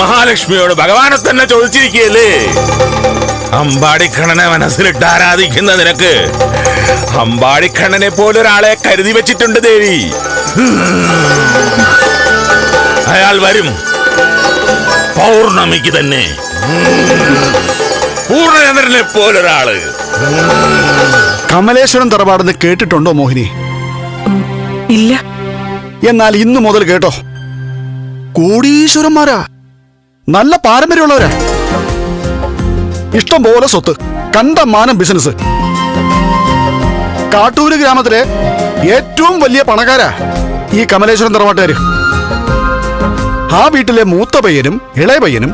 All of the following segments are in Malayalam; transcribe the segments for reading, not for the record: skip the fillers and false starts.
മഹാലക്ഷ്മിയോട് ഭഗവാനെ തന്നെ ചോദിച്ചിരിക്കുകയല്ലേ? അമ്പാടിക്കണ്ണനെ മനസ്സിലിട്ട് ആരാധിക്കുന്ന നിനക്ക് അമ്പാടിക്കണ്ണനെ പോലൊരാളെ കരുതി വെച്ചിട്ടുണ്ട് ദേവി. അയാൾ വരും, പൗർണമിക്ക് തന്നെ. പൂർണ്ണചന്ദ്രനെ പോലൊരാള്. കമലേശ്വരം തറവാടെന്ന് കേട്ടിട്ടുണ്ടോ മോഹിനി? ഇല്ല. എന്നാൽ ഇന്നു മുതൽ കേട്ടോ. കോടീശ്വരന്മാരാ, നല്ല പാരമ്പര്യമുള്ളവരാ, ഇഷ്ടം പോലെ സ്വത്ത്, കണ്ടമാനം ബിസിനസ്. കാട്ടൂര് ഗ്രാമത്തിലെ ഏറ്റവും വലിയ പണക്കാരാ ഈ കമലേശ്വരം തറവാട്ടുകാര്. ആ വീട്ടിലെ മൂത്ത പയ്യനും ഇളയ പയ്യനും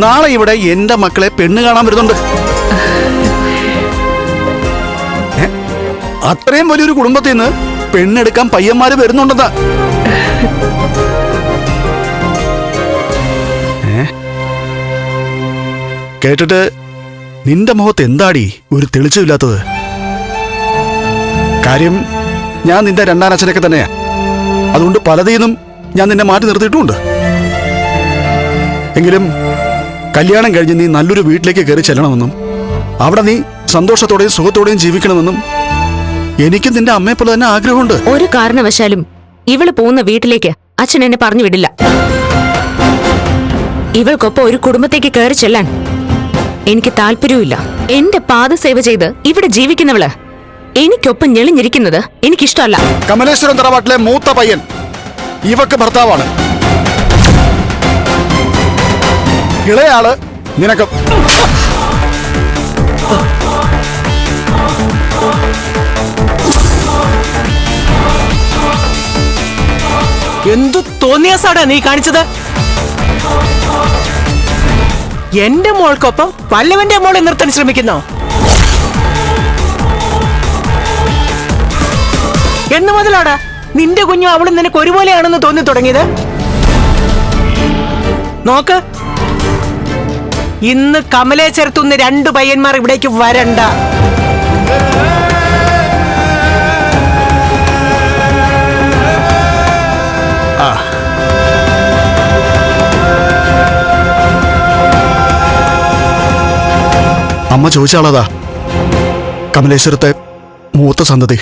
നാളെ ഇവിടെ എന്റെ മക്കളെ പെണ്ണ് കാണാൻ വരുന്നുണ്ട്. അത്രയും വലിയൊരു കുടുംബത്തിൽ നിന്ന് പെണ്ണെടുക്കാൻ പയ്യന്മാര് വരുന്നുണ്ടെന്നാ. കേട്ടിട്ട് നിന്റെ മുഖത്ത് എന്താടി ഒരു തെളിച്ചമില്ലാത്തത്? കാര്യം ഞാൻ നിന്റെ രണ്ടാനച്ഛനൊക്കെ തന്നെയാ. അതുകൊണ്ട് പലതീന്നും ഞാൻ നിന്നെ മാറ്റി നിർത്തിയിട്ടുമുണ്ട്. എങ്കിലും കല്യാണം കഴിഞ്ഞ് നീ നല്ലൊരു വീട്ടിലേക്ക് കയറി ചെല്ലണമെന്നും അവിടെ നീ സന്തോഷത്തോടെയും സുഖത്തോടെയും ജീവിക്കണമെന്നും എനിക്കും നിന്റെ അമ്മയെ പോലെ തന്നെ ആഗ്രഹമുണ്ട്. ഒരു കാരണവശാലും ഇവള് പോകുന്ന വീട്ടിലേക്ക് അച്ഛൻ എന്നെ പറഞ്ഞു വിടില്ല. ഇവൾക്കൊപ്പം ഒരു കുടുംബത്തേക്ക് കയറി ചെല്ലാൻ എനിക്ക് താല്പര്യവുമില്ല. എന്റെ പാദസേവ ചെയ്ത് ഇവിടെ ജീവിക്കുന്നവള് എനിക്കൊപ്പം ഞെളിഞ്ഞിരിക്കുന്നത് എനിക്കിഷ്ടമല്ല. കമലേശ്വരം തറവാട്ടിലെ മൂത്ത പയ്യൻ ഇവക്ക് ഭർത്താവാണ്. ഇളയാള് നിനക്ക്. എന്തു തോന്നിയാസാടാ നീ കാണിച്ചത്? എന്റെ മോൾക്കൊപ്പം പല്ലവന്റെ മോളെ നിർത്താൻ ശ്രമിക്കുന്നോ? എന്ന് മുതലാടാ നിന്റെ കുഞ്ഞും അവളും നിനക്ക് ഒരുപോലെയാണെന്ന് തോന്നി തുടങ്ങിയത്? നോക്ക്, ഇന്ന് കമലയെ ചേർത്തുന്ന 2 പയ്യന്മാർ ഇവിടേക്ക് വരണ്ട. അമ്മ ചോദിച്ചാളതാ കമലേശ്വരത്തെ മൂത്ത സന്തതി,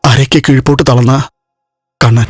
അരയ്ക്ക് കീഴ്പോട്ട് തളർന്ന കണ്ണൻ.